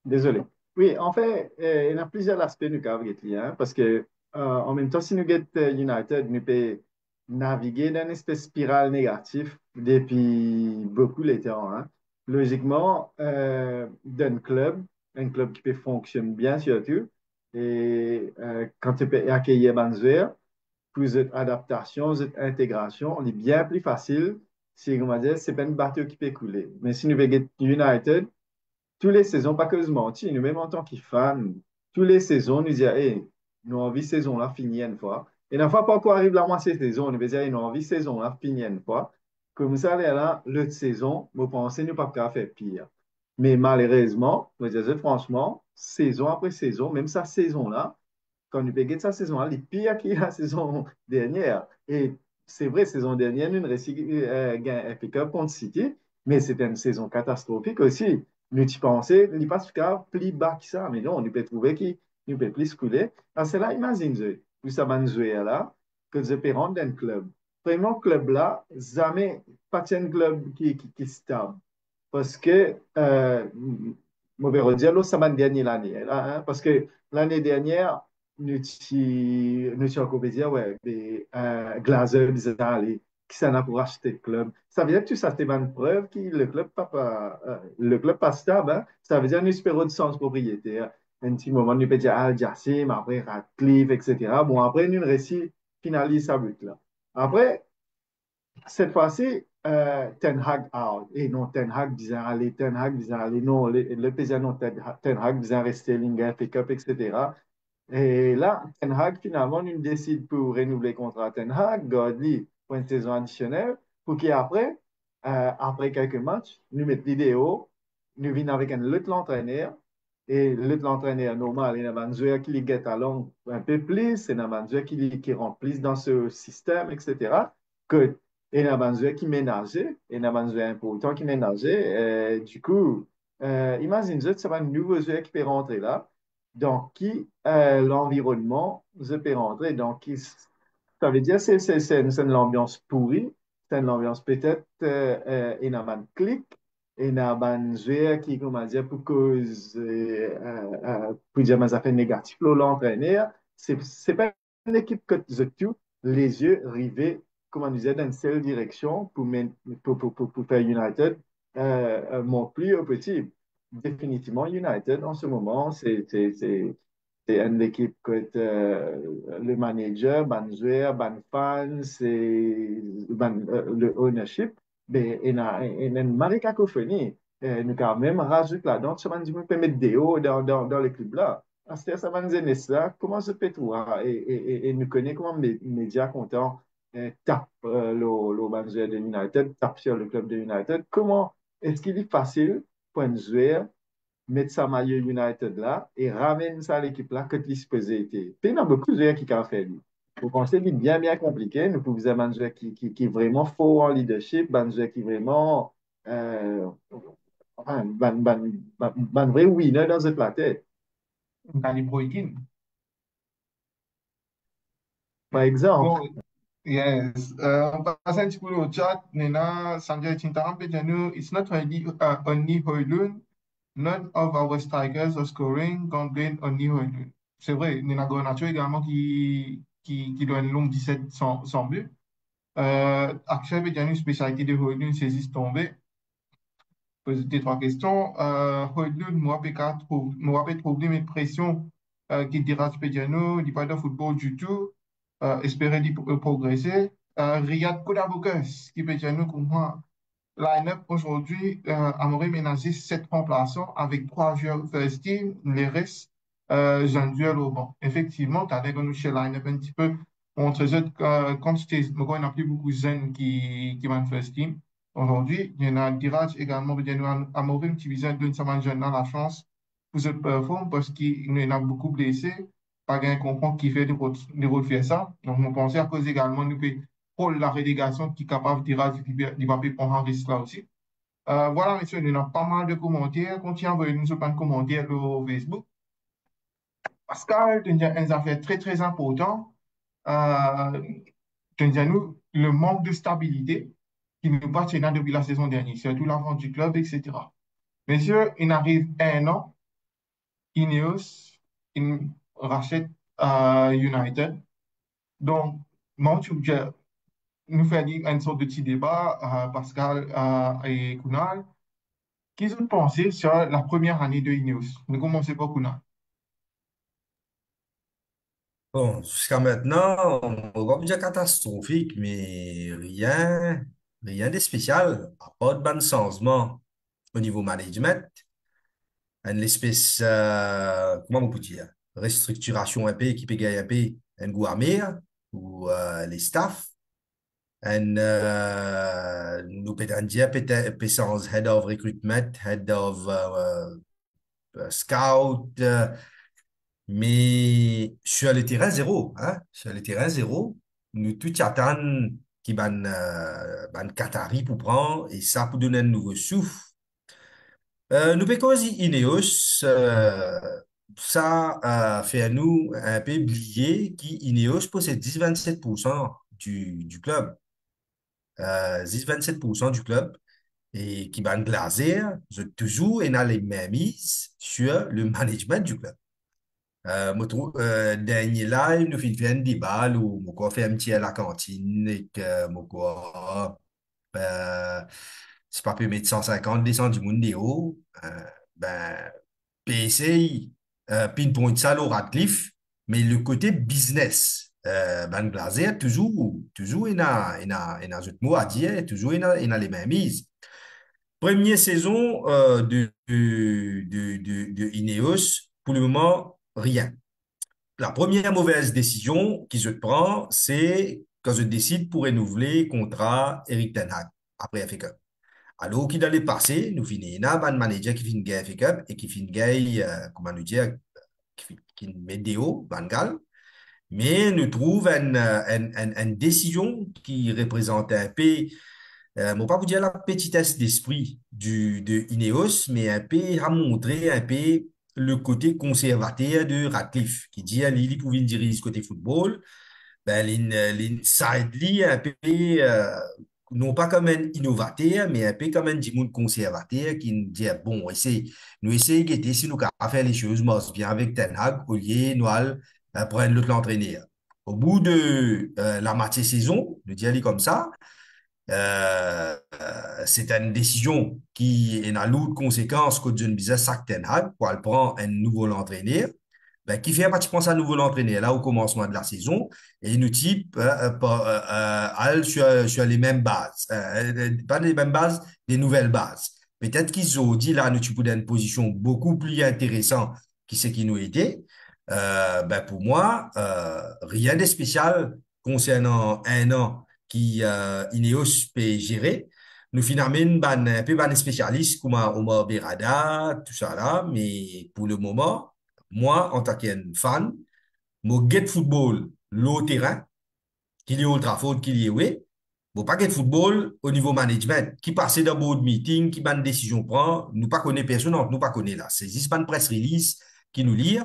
Désolé. Oui, en fait, il y a plusieurs aspects du cadre hein, parce que en même temps, si nous get United, nous peut naviguer dans une espèce de spirale négative depuis beaucoup de temps. Hein. Logiquement, d'un club, un club qui peut fonctionner bien surtout, et quand tu peux accueillir Banzer, pour cette adaptation, cette intégration, on est bien plus facile si, on va dire, c'est pas une bateau qui peut couler. Mais si nous voulons get United, toutes les saisons, pas que je mentis, nous même en tant que fans, toutes les saisons, nous disons, hey, nous avons envie saison là finir une fois. Et une fois pas encore arrive la moitié de saison, nous disons, hey, nous avons envie saison là finir une fois. Comme ça, là, l'autre saison, vous pensez nous pas faire pire. Mais malheureusement, je disais franchement, saison après saison, même sa saison là, quand nous payons sa saison là, il est pire que la saison dernière. Et c'est vrai, saison dernière, nous avons réussi un pick-up contre City, mais c'était une saison catastrophique aussi. Nous y pensons, il pas plus bas que ça, mais non, on peut trouver qu'il nous peut plus couler. C'est là, imagine, vous savez jouer là, que vous pouvez rendre un club. vraiment, club là, jamais, pas un club qui est stable. Parce que, mauvais redire, là, ça m'a gagné l'année, là, hein, parce que l'année dernière, nous sommes encore dire, ouais, des Glazers disaient, allez, qui s'en a pour acheter le club. Ça veut dire que tout ça, c'était une preuve que le club pas stable, hein. Ça veut dire nous espérons de sens propriétaire. Un petit moment, nous peut dire Al Jassim, après Radcliffe, etc. Bon, après, nous réussi finalise sa but là. Après, cette fois-ci, Ten Hag out. Et non, Ten Hag disait aller, Ten Hag disait aller. Non, le président, non, Ten Hag disait rester, Linger, pick-up, etc. Et là, Ten Hag, finalement, nous décide pour renouveler le contrat Ten Hag, Godly, pour une saison additionnelle, pour qu'après, après quelques matchs, nous mettons l'idéo, nous venons avec un autre entraîneur, et l'autre entraîneur normal, il y a un joueur qui les guette à long un peu plus, il y a un joueur qui rentre plus dans ce système, etc. Que, il y a un joueur qui ménageait, il y a un joueur important qui ménageait, du coup, imagine, c'est un nouveau joueur qui peut rentrer là, donc, qui l'environnement je peux rentrer. Donc, ça veut dire que c'est une ambiance pourrie, c'est une ambiance peut-être une ambiance clic, une ambiance qui, comment dire, pour cause, pour dire, mais affaires négatives pour l'entraîneur. C'est pas une équipe que je tout les yeux rivés, comment dire, dans une seule direction pour faire United mon plus au petit. Définitivement, United, en ce moment, c'est une équipe que le manager, ban joueur, ban fans, le ownership, mais il y a une marée cacophonie. Nous, quand même, rajoute là-dedans, ça va nous permettre des hauts dans le club là. Ça va nous aider ça. Comment se fait tout? Et nous connaissons comment les médias contents tapent le ban joueur de United, tapent sur le club de United. Comment est-ce qu'il est facile pour un joueur mettre sa maillot United là et ramène ça à l'équipe là que tu supposé être. Puis il y a beaucoup de joueurs qui ont fait. Vous pensez que c'est bien compliqué. Nous pouvons avoir un joueur qui est vraiment fort en leadership, un joueur qui est vraiment enfin, un vrai winner dans cette la tête. Danny Boykin. Par exemple, Bon, yes. On passe un petit peu au chat. Nena, Sanjay Chintaram, Pejanu, it's not only Hoylund. None of our strikers are scoring, Gamblin, only Hoylund. C'est vrai, Nena Garnacho également qui doit une longue 17 sans but. Akshay Pejanu, spécialité de Hoylund, saisie tombée. Poser trois questions. Hoylund, moi, peut trouver mes pressions qui dira Pediano, il pas de football du tout. Espérer progresser. Riyad Kodaboukes, qui peut dire nous comment line-up aujourd'hui, Amorim ménagé 7 remplaçants avec 3 joueurs first team, les restes, jeunes joueurs au banc. Effectivement, tu as des nous chez line-up un petit peu, on te dit quand il n'y a plus beaucoup de jeunes qui vont first team. Aujourd'hui, il y en a Diraj également, il y a Amorim qui vise de ce jeune la chance pour se performer parce qu'il y en a beaucoup blessés, pas gain comprendre qui fait des rôles faire ça. Donc, on pensait à cause également, nous pour la relégation qui est capable de tirer du papier pour un risque là aussi. Voilà, monsieur, il y a pas mal de commentaires. Continuez à envoyer nous pas de commentaires sur Facebook. Pascal, tu as une affaire très, très importante. Euh, tu as nous le manque de stabilité qui nous bat depuis la saison dernière, surtout l'avant du club, etc. Monsieur, il arrive un an, Ineos, il rachète United. Donc, moi, nous faire une sorte de petit débat, Pascal et Kunal. Qu'est-ce que vous pensez sur la première année de Ineos? Nous commençons par Kunal. Bon, jusqu'à maintenant, on va pas dire catastrophique, mais rien de spécial, à part de bon changement au niveau management, une espèce, comment on peut dire, restructuration un peu, qui peut gagner un peu, un goût amer, ou les staffs, nous peut dire peut-être sans head of recruitment, head of scout, mais sur le terrain zéro, hein, sur le terrain zéro, nous tous attendons qui ban Qatari pour prendre et ça pour donner un nouveau souffle. Nous pouvons dire Ineos, ça fait à nous un peu oublier qu'Ineos possède 10-27% du club. 27% du club et qui va glacer, je toujours et a les mêmes mises sur le management du club. Dernier live, nous faisons un débat où on fait un petit à la cantine et que euh, c'est pas pu mettre 150 descendre du monde des hauts. Ben, PC, pinpoint ça au Radcliffe, mais le côté business, ben Glazer, toujours, il a un mot à dire, toujours, il a les mêmes mises. Première saison de Ineos, pour le moment, rien. La première mauvaise décision qui se prend, c'est quand je décide pour renouveler contrat Eric Ten Hag après FA Cup. Alors qu'il allait passer, nous finissons un manager qui finit FA Cup et qui finit, comment nous dire, qui met déo, Van Gaal, mais nous trouve une décision qui représente un peu, bon, pas vous dire la petitesse d'esprit de Ineos, mais un peu à montrer un peu le côté conservateur de Radcliffe, qui dit à Lily pouvait diriger ce côté football, ben, l'inside lui un peu, non pas comme un innovateur, mais un peu comme un du monde conservateur qui nous dit, bon, nous essayons de si nous pouvons faire les choses bien avec Ten Hag, au lieu nous allons prendre l'autre l'entraîneur. Au bout de la moitié saison, je dis comme ça, c'est une décision qui a lourde conséquence que John Bizet sac Ten Hag, pour elle prend un nouveau entraîneur, ben, qui fait pratiquement un nouveau entraîneur là au commencement de la saison, et nous type sur les mêmes bases, pas les mêmes bases, des nouvelles bases. Peut-être qu'ils ont dit là, nous tu peux une position beaucoup plus intéressante qui c'est qui nous était. Ben, pour moi, rien de spécial concernant un an qui Ineos peut gérer. Nous finalement un peu ban spécialiste comme Omar Berada, tout ça là, mais pour le moment, moi, en tant que fan, mon get football, l'au terrain, qu'il y ait Old Trafford, qu'il y ait oui, bon, pas get football au niveau management, qui passe dans board meeting, qui ban décision prend, nous pas connaît personne, nous pas connaît là. C'est juste une press release qui nous lit.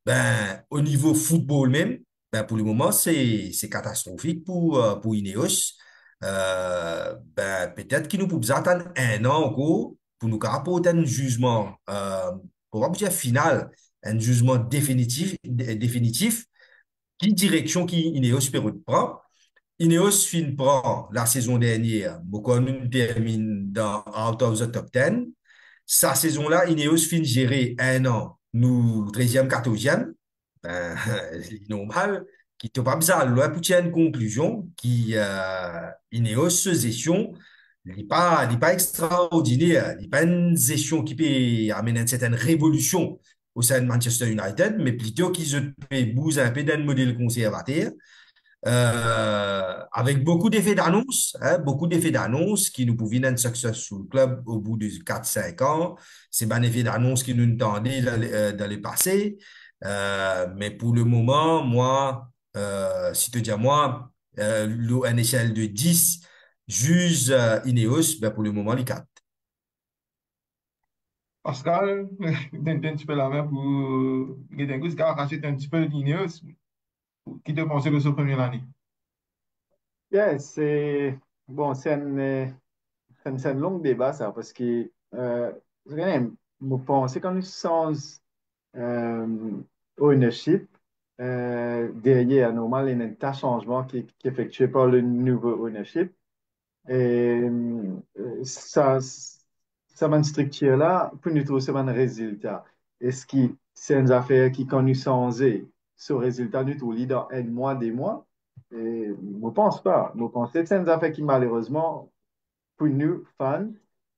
Ben, au niveau football même, ben, pour le moment, c'est catastrophique pour Ineos. Ben, peut-être qu'il nous peut attendre un an encore pour nous apporter un jugement, pour pas dire final, un jugement définitif, qui direction qui Ineos peut prendre. Ineos fin prend la saison dernière, beaucoup nous termine dans out of the top 10. Sa saison-là, Ineos fin gérer un an, nous 13e, 14e. Ben, c'est normal qui te pas besoin de pour tirer une conclusion qui Ineos ce gestion n'est pas extraordinaire, n'est pas une gestion qui peut amener une certaine révolution au sein de Manchester United, mais plutôt qu'ils se bouger un peu d'un modèle conservateur avec beaucoup d'effets d'annonce qui nous pouvaient un successful club au bout de 4 5 ans. C'est un effet d'annonce qui nous tendait dans le passé. Mais pour le moment, moi, si tu dis à moi, à une échelle de 10, juge Ineos, ben pour le moment, les 4. Pascal, d'un petit peu la main pour Guédingus, qui a racheté un petit peu l'Ineos, qui te pensait de ce premier année. Yeah, c'est bon, c'est un long débat ça, parce que je pense quand nous sommes euh, ownership, derrière, normal, il y a un changement qui est effectué par le nouveau ownership. Et ça va une structure-là, pour nous trouver un résultat. Est-ce que c'est une affaire qui, quand nous changé ce résultat, nous trouvons dans un mois, des mois? Et je ne pense pas. Je pense que c'est une affaire qui, malheureusement, pour nous, fans,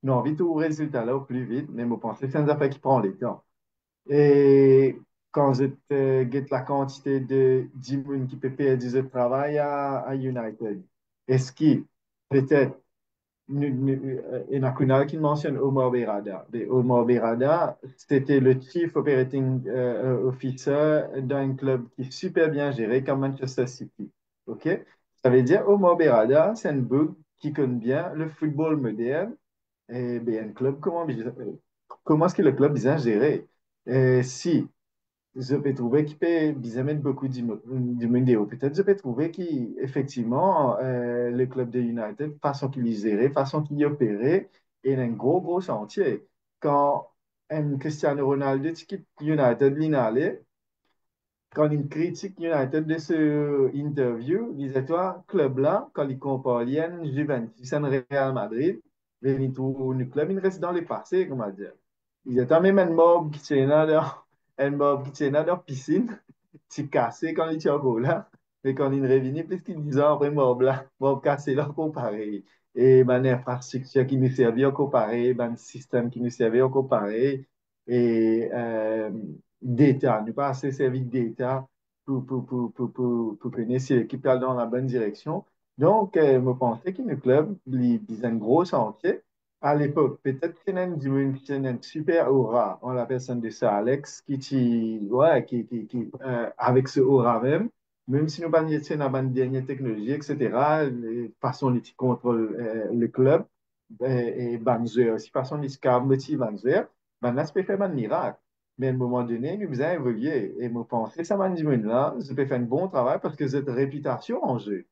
nous avons envie de trouver le résultat là au plus vite, mais je pense que c'est une affaire qui prend le temps. Et quand je guette la quantité de gens qui peut perdre du travail à United, est-ce que peut-être il y a Kunal qui mentionne Omar Berada. Mais Omar Berada, c'était le Chief Operating Officer d'un club qui est super bien géré comme Manchester City. OK? Ça veut dire Omar Berada, c'est un bug qui connaît bien le football moderne et bien un club, comment est-ce que le club est bien géré? Si je peux trouver qu'il peut bien mettre beaucoup du monde. Peut-être je peux trouver qu'effectivement, le club de United, façon qu'il est géré, façon qu'il est opéré, est un gros, gros chantier. Quand un Cristiano Ronaldo qui quitte United, l'inallait, quand il critique United de ce interview, il disait, toi, club là, quand il compare Lyon, Juventus, un Real Madrid, il trouve le club, il reste dans le passé, comment dire. Il y a même un mob qui tient dans, un mob qui tient dans la piscine, c'est cassé quand il tient encore là, mais quand il revient, plus qu'il disait, après mob là, mob cassé là, comparé. Et ben, l'infrastructure qui nous servait encore pareil, ben, le système qui nous servait encore pareil. Et d'État, nous pas assez servi d'État pour connaître si l'équipe est dans la bonne direction. Donc, je pensais que le club, il disait un gros chantier. À l'époque, peut-être qu'il y a une super aura en la personne de Sir Alex ouais, avec ce aura même, même si nous pas dans la dernière technologie, etc., façon dont il contrôle le club, et Banzer, aussi façon dont il motive Banzer, ben là, ça peut faire un miracle. Mais à un moment donné, nous faisons évoluer. Et je pense que ça m'a dit, là, je peux faire un bon travail parce que cette réputation en jeu.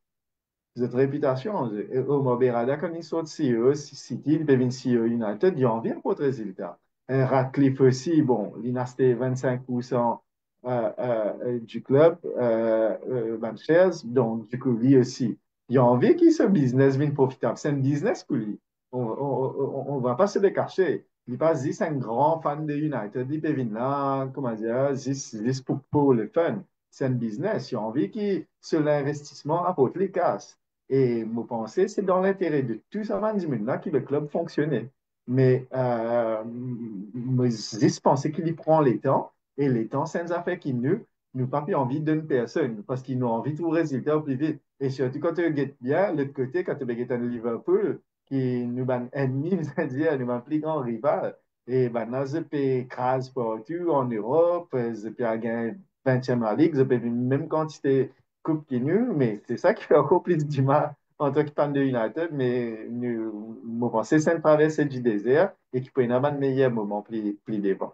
Cette réputation en jeu. Et au Berada, quand ils sont de CEO, City, ils peuvent CEO United, ils en viennent pour le résultat. Et Radcliffe aussi, bon, il a acheté 25% du club, shares, donc du coup, lui aussi. Il a envie qu'il ce business vienne profitable. C'est un business pour lui. On ne va pas se le cacher. Il n'est pas juste un grand fan de United. Il peut venir là, comment dire, juste pour le fun. C'est un business. Il a envie que sur l'investissement apporte les casses. Et mon pensée, c'est dans l'intérêt de tous ces là que le club fonctionnait. Mais moi, juste penser qu'il y prend les temps, et les temps, c'est une affaire qui nous pas plus envie d'une personne, parce qu'ils ont envie de tout résultat au plus vite. Et surtout quand tu regardes bien, l'autre côté, quand tu regardes un Liverpool, qui nous ban ennemi, c'est-à-dire nous ban plus grand rival, et maintenant, je peux écraser partout en Europe, je peux gagner 20e la Ligue, je peux une même quantité coupe qui est nulle, mais c'est ça qui fait encore plus du mal en tant que fan de United. Mais nous pensons que c'est une traversée du désert et qui peut y avoir un meilleur moment plus devant.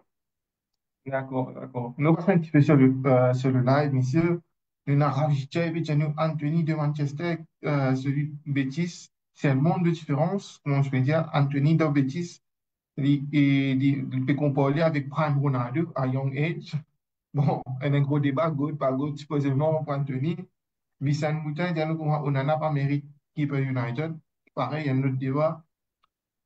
D'accord, d'accord. Nous passons un petit peu sur le live, monsieur. Nous avons rajouté nous Anthony de Manchester, celui de Betis. C'est un monde de différence. Comment je peux dire, Anthony de Betis, il peut comparer avec Prime Ronaldo à Young Age. Bon, il y a un gros débat, good, pas good, supposément pour Anthony. Vincent Moutin, il y a nous, on n'en a pas mérite Keeper United. Pareil, il y a un autre débat.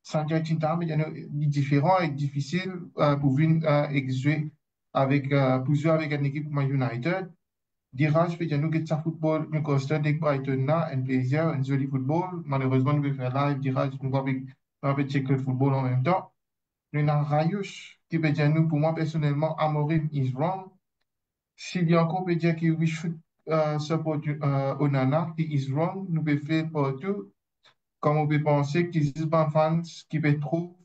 Santiago Quintana, il y en a différents et difficiles pour venir jouer pour jouer avec une équipe comme United. Dirage, il y a nous qui football, nous constate avec Brighton là, un plaisir, un joli football. Malheureusement, nous pouvons faire live, Dirage, nous pouvons checker le football en même temps. Nous avons Rayush qui peut dire nous, pour moi personnellement, Amorim is wrong. S'il y a encore peut dire que we should support Onana, he is wrong. Nous pouvons faire partout. Comme on peut penser qu'ils sont fans qui peut trop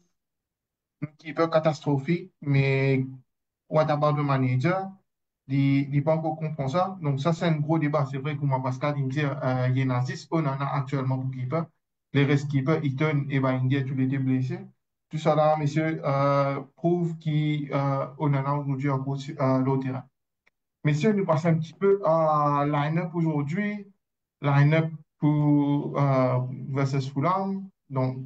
qui peut catastrophique, mais what about the manager? Il n'est pas encore comprend ça. Donc, ça, c'est un gros débat. C'est vrai que moi, Pascal, il me dit, il y en a 10, on en a actuellement pour keeper. Les restes keeper, Eaton et Baindia, tous les deux blessés. Tout ça là, messieurs, prouve qu'on en a aujourd'hui encore sur le terrain. Messieurs, nous passons un petit peu à line-up aujourd'hui. Line-up pour versus Fulham. Donc,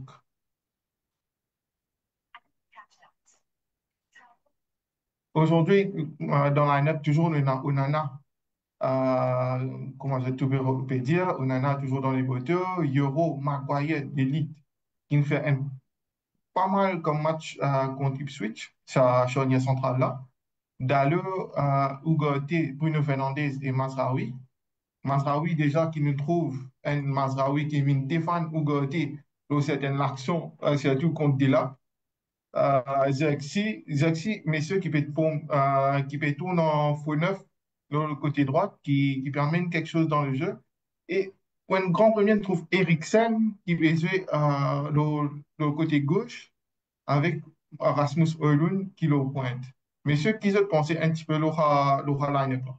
aujourd'hui, dans line-up, toujours, on en a comment je peux dire, on en a toujours dans les poteaux, Euro, Maguire, l'élite, qui nous fait pas mal comme match contre Ipswich, sa charnière centrale là. Dallo, Ugarte, Bruno Fernandes et Mazraoui. Mazraoui, déjà, qui nous trouve un Mazraoui qui vient défendre Ugarte dans certaines actions, surtout contre Dela. Xerxes, messieurs, qui peut tourner en faux neuf dans le côté droit, qui permet quelque chose dans le jeu. Et pour une grande première, on trouve Eriksen qui peut jouer le côté gauche avec Rasmus Højlund qui le pointe. Messieurs, qui ont pensé un petit peu l'aura line-up là?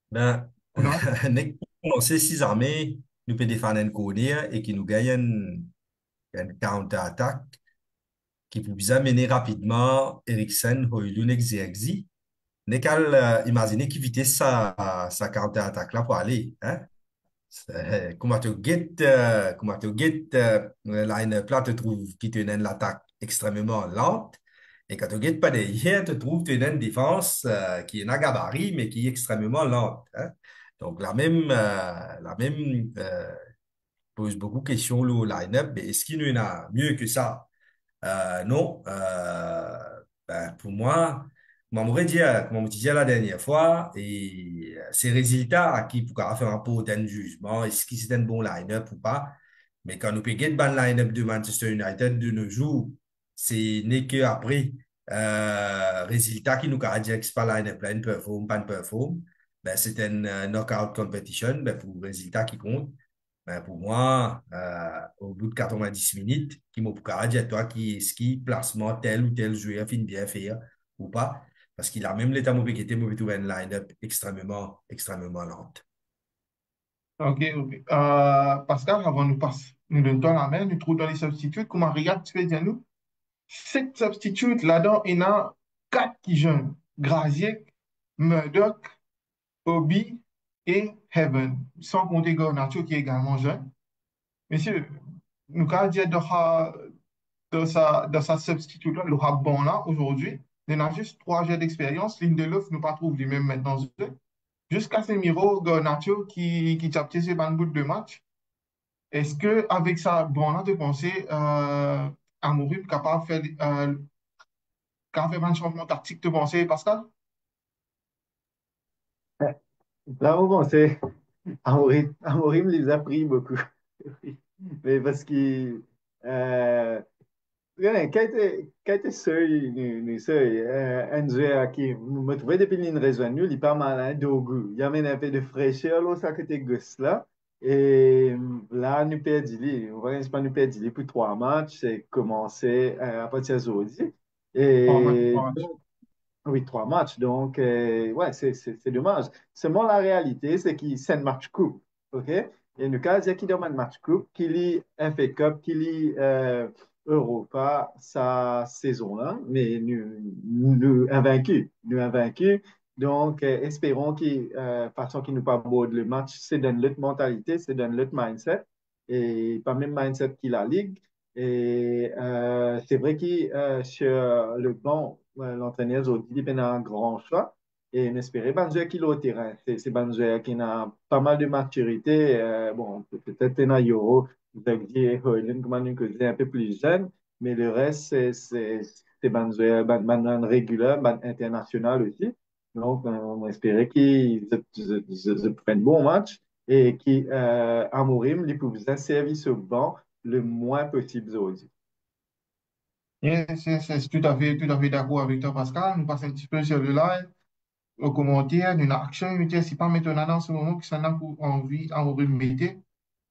Ben, On a? nek commencer six armées, nous peut défendre un corner et qui nous gagne une counter-attaque. qui pouvait mener rapidement Eriksen, Højlund et Ziyech. N'est qu'à imaginer qui vitesse sa counter-attaque là pour aller. Hein? Comment tu get, line-up là, te trouve qui tenait l'attaque extrêmement lente. Et quand tu get pas derrière, tu trouves tu une défense qui est un gabarit, mais qui est extrêmement lente. Hein? Donc, la même pose beaucoup de questions là, au line-up, mais est-ce qu'il y en a mieux que ça? Non. Ben, pour moi, comme on m'aurait dit, comme on me disait la dernière fois, et ces résultats qui pourra faire un pot d'un jugement, est-ce que c'est un bon line-up ou pas? Mais quand nous payons le bon line-up de Manchester United de nos jours, c'est n'est que après résultat qui nous a dit que c'est pas line-up là, une performe, pas une performe. Ben, c'est un knockout competition, ben, pour le résultat qui compte. Ben, pour moi, au bout de 90 minutes, qui m'a dit à toi qui est-ce qui placement tel ou tel joueur finit bien faire ou pas. Parce qu'il a même l'état mauvais qui était mauvais trouver une line-up extrêmement, extrêmement lente. Ok, ok. Pascal, avant de nous passer, nous donnons la main, nous trouvons dans les substituts, comment regarde, tu peux dire nous? 7 substituts, là-dedans, il y en a 4 qui jouent. Grazier, Murdoch, Obi et Heaven. Sans compter Garnacho qui est également jeune. Monsieur, nous avons dit dans sa substitut-là, le bon là, aujourd'hui, il y a juste 3 jeux d'expérience. Lindelof, nous ne pas trouve lui-même maintenant dans le jeu. Jusqu'à Semiro, Garnacho qui a petit ce bout de match. Est-ce que avec ça, bon là, de penser Amorim capable de faire un changement tactique de penser, Pascal? Là, on pensait, Amorim les a pris beaucoup. Mais parce que ouais, quand était seul, nous seul, un joueur qui me trouvait depuis une raison nulle, il est pas malin d'ogu. Il y avait un peu de fraîcheur, là, ça côté gauche là. Et là, nous perdons, on va pas nous perdons pour 3 matchs, c'est commencé à partir d'aujourd'hui. Trois matchs, Et trois matchs. oui, 3 matchs. Donc, ouais, c'est dommage. Seulement, la réalité, c'est qu'il c'est un match coupe. OK? Et nous, quand il y a qui demande match coupe, qu'il y ait FA Cup, qu'il y ait Europa, sa saison-là, mais nous invaincus. Nous invaincus. Donc, espérons qu'il, façon qu'il nous pas mordre le match, c'est dans notre mentalité, c'est dans notre mindset. Et pas même mindset qu'il a la Ligue. Et c'est vrai que sur le banc, l'entraîneur a dit qu'il y a un grand choix. Et on espérait Banzer qui est au terrain. C'est Banzer qui a pas mal de maturité. Bon, peut-être un Euro, Xavier Hoyland, comme on dit, un peu plus jeune. Mais le reste, c'est Banzer, ban régulier, ban international aussi. Donc, on espérait qu'ils prennent un bon match et qu'Amorim lui pouvait servir ce banc le moins possible aujourd'hui. C'est tout à fait d'accord avec toi, Pascal. Nous passons un petit peu sur le live, aux commentaires, une action, une c'est pas maintenant dans ce moment que ça n'a pas envie à remettre.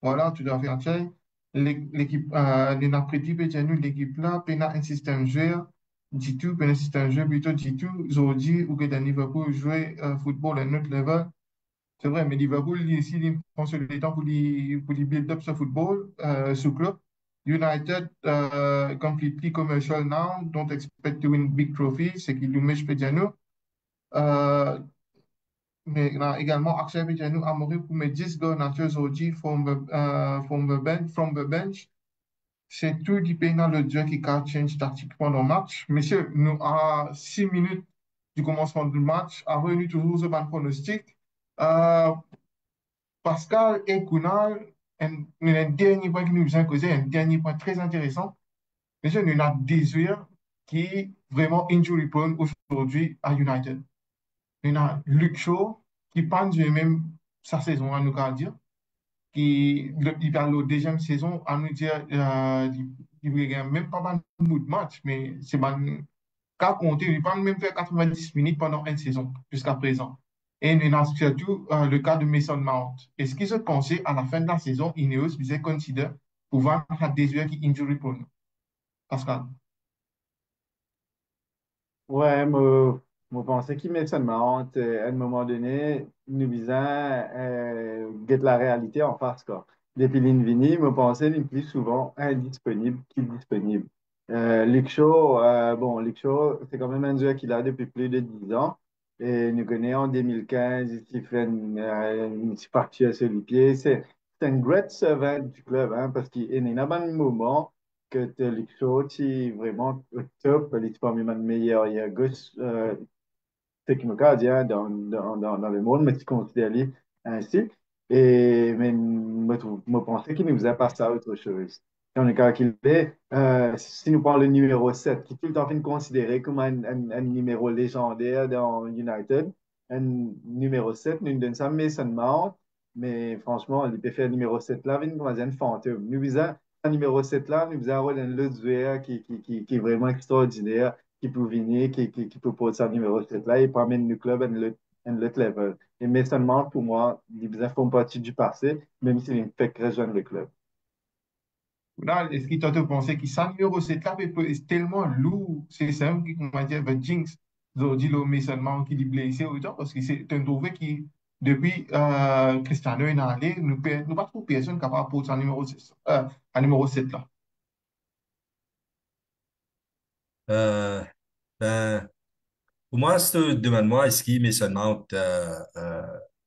Voilà, tout à fait, Achai. L'équipe, nous avons prédit, nous, l'équipe là, puis un système joueur, du tout, puis un système joueur plutôt du tout, aujourd'hui, ou que dans Liverpool jouer football à notre level. C'est vrai, mais Liverpool, ici, il prend sur le temps pour les build up ce football, ce club. United, completely commercial now, don't expect to win big trophies, c'est qu'il nous met Pediano. Euh, mais là, également, Axel Pediano a mouru pour mes 10 goals naturels aujourd'hui from the bench. C'est tout dépend le jeu qui a change tactiquement dans le match. Messieurs, nous, à 6 minutes du commencement du match, avons eu toujours ce bon pronostic. Euh, Pascal et Kunal, un dernier point qui nous a causé, un dernier point très intéressant. Monsieur, nous avons des joueurs qui est vraiment injury prone aujourd'hui à United. Nous avons Luke Shaw, qui pense même sa saison, à nous dire, il parle de deuxième saison, à nous dire, il ne gagne même pas mal de match, mais c'est pas qu'à compter, il peut même faire 90 minutes pendant une saison jusqu'à présent. Et nous avons surtout le cas de Mason Mount. Est-ce qu'ils se pensait à la fin de la saison, Ineos faisait considérer pouvoir faire des joueurs qui injury prone? Pascal. Ouais, moi, pensais qu'il met seulement honte. À un moment donné, nous visons get la réalité en face, quoi. Depuis l'Invini, je pensais le plus souvent indisponible qu'il disponible. Luke Shaw, bon, Luke Shaw, c'est quand même un joueur qui est là depuis plus de 10 ans. Et nous connaissons en 2015, il s'est fait une partie à sur les pieds. C'est un great servant du club, hein, parce qu'il y a un moment que Luke Shaw, qui est vraiment au top, il est parmi les meilleurs. Il y a gauche, technocardien dans le monde, mais qui considère lui ainsi. Et mais me pensais qu'il nous faisait passer à autre chose. Et on est calculé, si nous parlons le numéro 7 qui est tout le temps fait considéré comme un numéro légendaire dans United, un numéro 7 nous donne ça Mason Mount, mais franchement, il peut faire numéro 7 là, il nous un fantôme. Nous faisons un numéro 7 là, nous faisons un rôle d'un autre joueur qui est vraiment extraordinaire qui peut venir, qui peut porter sa numéro 7 là et peut amener le club à un autre level. Et mais seulement pour moi, les Bizarres font partie du passé, même s'ils ne fait que rejoindre le club. Là, est-ce qu'il t'a pensé que ça numéro 7 là, c'est tellement lourd, c'est simple, qu'on va dire, ben, Jinx, dit le mais seulement qu'il est blessé autant, parce que c'est un trouvé qui, depuis Cristiano est allé, nous pas trop personne capable pour un numéro 6, un numéro 7 là. Euh, ben, pour moi, ce demande-moi, est-ce qu'il met seulement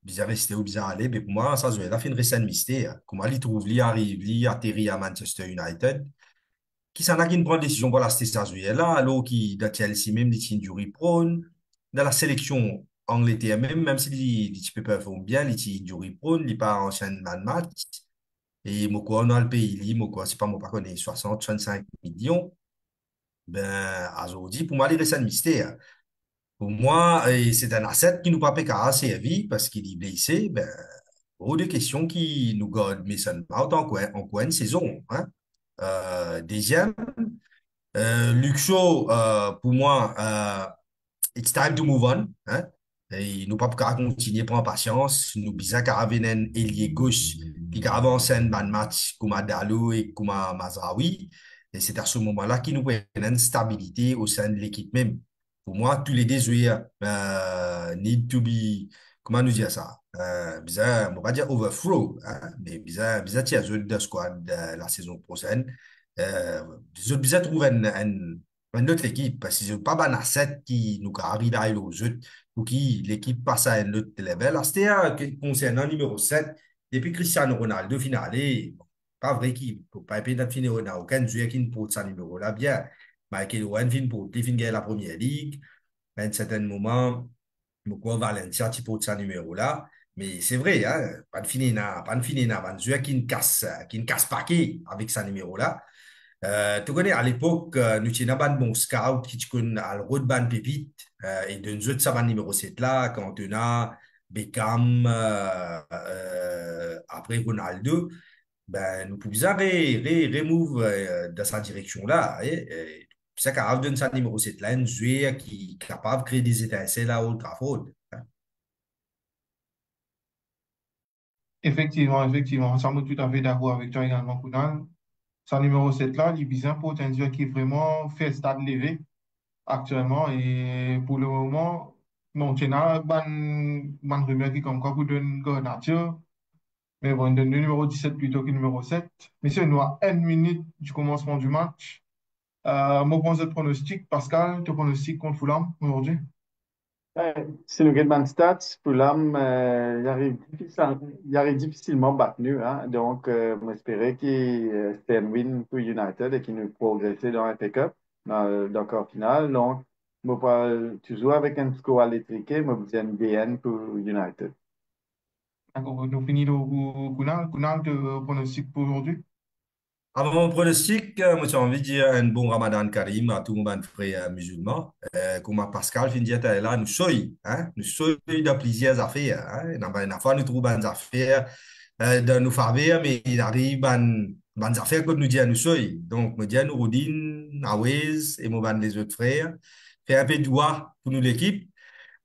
bizarre rester ou bizarre aller, mais pour moi, ça, c'est la fin de récent mystère. Comment il trouve, il arrive, il atterrit à Manchester United, qui s'en a qui prend décision pour la station là, alors qui, dans Chelsea, même, des injury prone, dans la sélection Angleterre, même si les types performent bien, les injury prone, il pas ancien man match, et moi, quoi, on a le pays, moi, quoi, c'est pas moi, pas connaître 60, 65 millions, ben, aujourd'hui, pour moi, il reste un mystère. Pour moi, c'est un asset qui nous pas qu'à servir parce qu'il est blessé. Ben, trop de questions qui nous gardent Mason Mount en coin de saison. Hein. Deuxième, Luke Shaw, pour moi, it's time to move on. Hein. Et nous pas qu'à continuer prendre patience. Nous bizarre qu'à avoir un ailier gauche qui a avancé un ban match comme Adalo et comme Mazraoui. Et c'est à ce moment-là qu'il nous prend une stabilité au sein de l'équipe même. Pour moi, tous les deux joueurs need to be, comment nous dire ça? Bizarre, on va pas dire overthrow, hein, mais bizarre, tiens, de squad la saison prochaine. Bizarre trouver une autre équipe, parce que c'est pas un asset qui nous arrive à aux autres, ou qui l'équipe passe à un autre level. Alors, c'était concernant le numéro 7 depuis Cristiano Ronaldo finale, bon, pas vrai qu'il ne peut pas être finir, on n'a aucun joueur qui ne porte ce numéro-là bien. Michael Owen fin pour gagner la première ligue, à un certain moment, pourquoi Valencia qui porte ce numéro-là. Mais c'est vrai, hein, pas de finir, un joueur qui ne casse pas qui avec ce numéro-là. Tu connais, à l'époque, nous avons un bon scout qui connaît le road band pépite et de nous autres, ça va numéro 7 là, quand on a Beckham, après Ronaldo, ben, nous pouvons remove dans sa direction là. Et ça, quand on donne ça numéro 7 là, un joueur qui est capable de créer des étincelles à Old Trafford. Hein. Effectivement, effectivement, ça me tout à fait d'accord avec toi également, Kunal. Sa numéro 7 là, il est bien pour un joueur qui vraiment fait stade levé actuellement. Et pour le moment, non, tu as une rumeur qui comme quoi pour donner Garnacho. Mais bon, il donne le numéro 17 plutôt que le numéro 7. Monsieur, nous à 1 minute du commencement du match. Mon point de pronostic, Pascal, ton pronostic contre Fulham aujourd'hui? Si nous regardons les stats, Fulham, il arrive difficilement battu. Hein, donc, on espérait qu'il c'était un win pour United et qu'il nous progressait dans la FA Cup, dans le quart final. Donc, moi, toujours avec un score à l'étriqué, moi, je dis un BN pour United. D'accord, nous finissons pour Kunal. Kunal, ton pronostic pour aujourd'hui? Avant mon pronostic, moi j'ai envie de dire un bon Ramadan Karim à tout le monde frère musulman. Comme Pascal fin de dire là, nous sommes dans plusieurs affaires. Hein. Une fois nous trouvons des affaires dans nos faveurs, mais il arrive des affaires que nous disons nous sommes. Donc, nous disons nous Rodine, Awez et moi les autres frères, faire un peu de doigt pour nous l'équipe,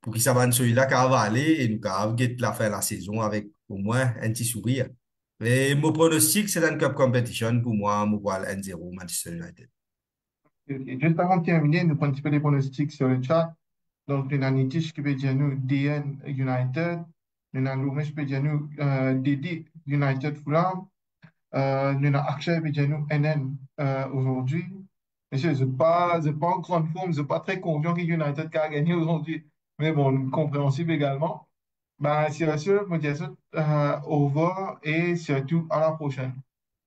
pour qu'ils savent celui-là qui va aller et nous avons la fin de la saison avec au moins un petit sourire. Mais mon pronostic, c'est une Cup Competition pour moi, je vois le 1-0 Manchester United. Ok. Juste avant de terminer, nous prenons un petit peu les pronostics sur le chat. Donc, nous avons Nitish qui peut dire nous DN United. Nous avons Loumesh qui peut dire nous DD United Fulham. Nous avons Akshay qui peut dire nous NN aujourd'hui. Monsieur, je suis pas en grande forme, je suis pas très confiant que United a gagné aujourd'hui. Mais bon, compréhensible également. Ben, sur ce, je vous dis au revoir et surtout à la prochaine.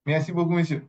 Merci beaucoup, monsieur.